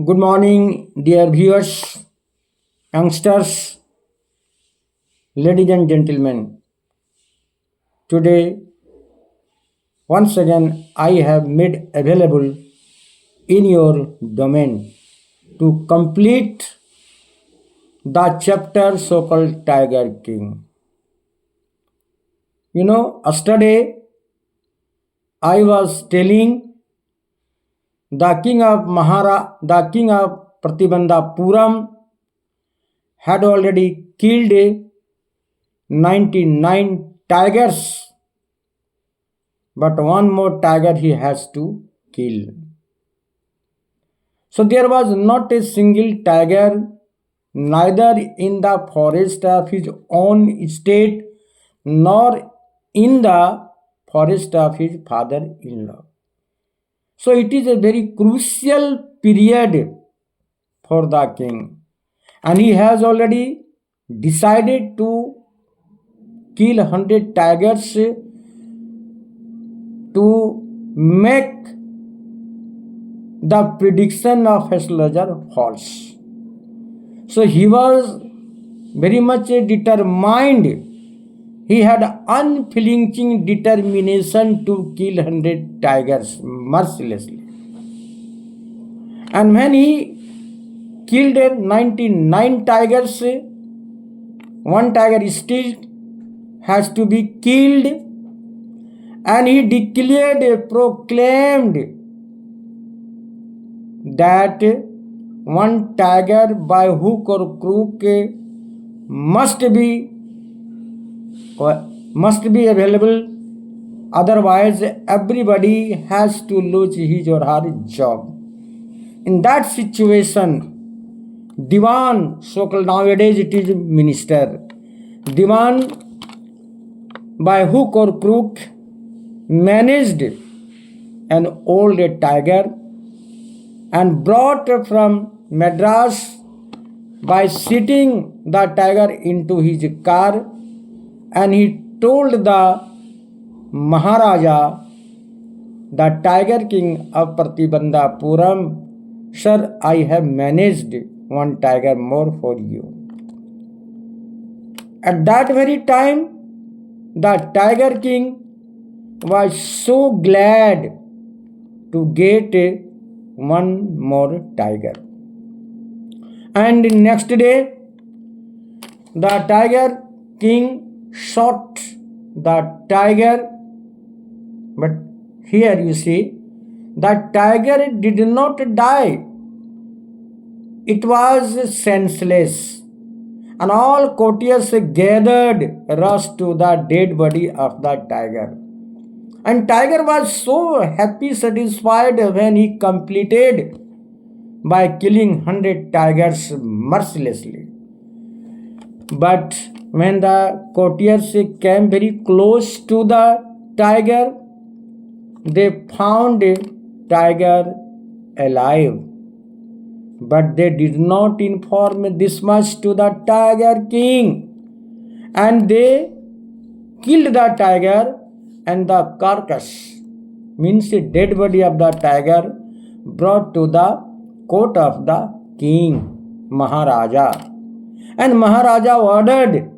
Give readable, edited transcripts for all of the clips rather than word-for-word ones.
Good morning, dear viewers, youngsters, ladies and gentlemen. Today, once again, I have made available in your domain to complete the chapter so called Tiger King. Yesterday I was telling the king of Pratibandhapuram had already killed 99 tigers, but one more tiger he has to kill. So there was not a single tiger, neither in the forest of his own state nor in the forest of his father in law. So it is a very crucial period for the king, and he has already decided to kill 100 tigers to make the prediction of astrologer false. So he was very much determined. He had unflinching determination to kill 100 tigers mercilessly. And when he killed 99 tigers, one tiger still has to be killed, and he declared, proclaimed that one tiger by hook or crook must be available, otherwise everybody has to lose his or her job. In that situation, Diwan, so-called nowadays it is minister, Diwan by hook or crook managed an old tiger and brought from Madras by sitting the tiger into his car, and he told the Maharaja, the Tiger King of Pratibandhapuram, "Sir, I have managed one tiger more for you." At that very time, the Tiger King was so glad to get one more tiger. And next day, the Tiger King shot the tiger, but here you see, the tiger did not die. It was senseless, and all courtiers gathered, rushed to the dead body of the tiger. And tiger was so happy, satisfied when he completed by killing 100 tigers mercilessly. But when the courtiers came very close to the tiger, they found a tiger alive. But they did not inform this much to the Tiger King, and they killed the tiger, and the carcass, means the dead body of the tiger, brought to the court of the king, Maharaja. And Maharaja ordered,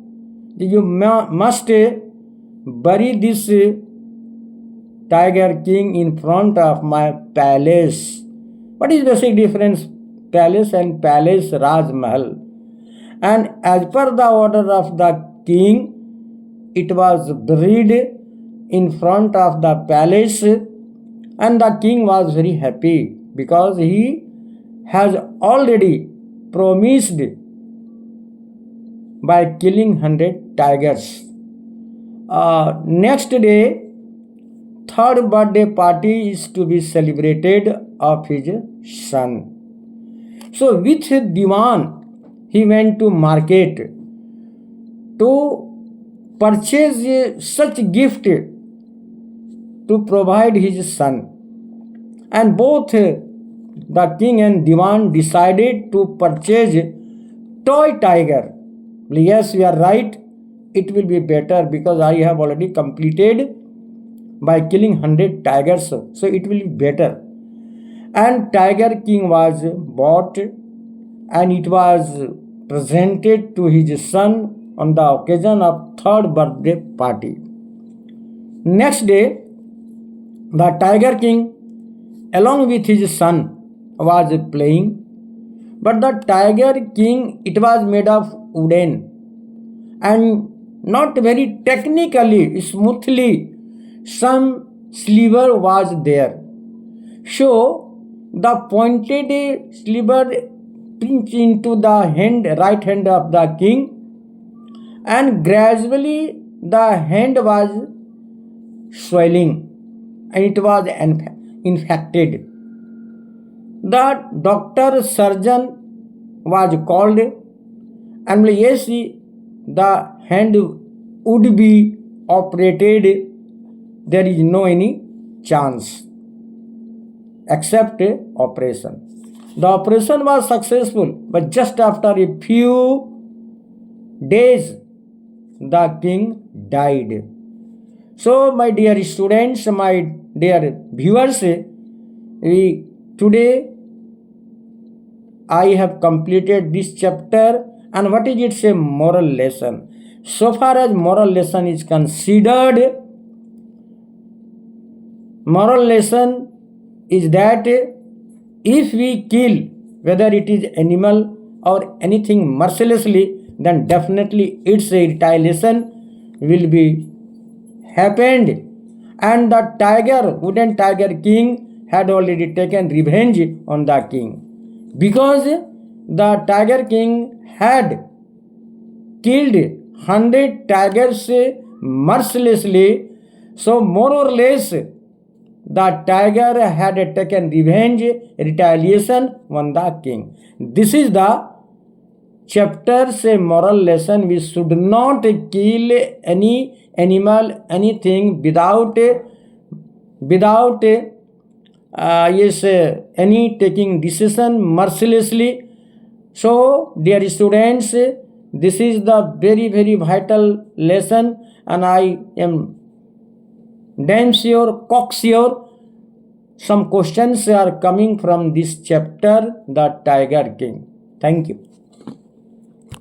you must bury this Tiger King in front of my palace. What is the basic difference? Palace and palace, Raj Mahal. And as per the order of the king, it was buried in front of the palace, and the king was very happy because he has already promised by killing 100 tigers. Next day, third birthday party is to be celebrated of his son. So with Diwan, he went to market to purchase such gift to provide his son. And both the king and Diwan decided to purchase toy tiger. Yes, you are right. It will be better because I have already completed by killing 100 tigers. So it will be better. and Tiger King was bought and it was presented to his son on the occasion of third birthday party. Next day, the Tiger King along with his son was playing, but the Tiger King, it was made of wooden and not very technically, smoothly, some sliver was there. So the pointed sliver pinched into the right hand of the king, and gradually the hand was swelling and it was infected. The doctor surgeon was called, and yes, the hand would be operated. There is no any chance except operation. The operation was successful, but just after a few days, the king died. So, my dear students, my dear viewers, today I have completed this chapter, and what is its a moral lesson? So far as moral lesson is considered, moral lesson is that if we kill, whether it is animal or anything mercilessly, then definitely its retaliation will be happened. And the wooden Tiger King had already taken revenge on the king, because the Tiger King had killed 100 tigers mercilessly. So more or less the tiger had taken revenge, retaliation on the king. This is the chapter's moral lesson. We should not kill any animal, anything without any taking decision mercilessly. So, dear students, this is the very, very vital lesson, and I am damn sure, cocksure, some questions are coming from this chapter, the Tiger King. Thank you.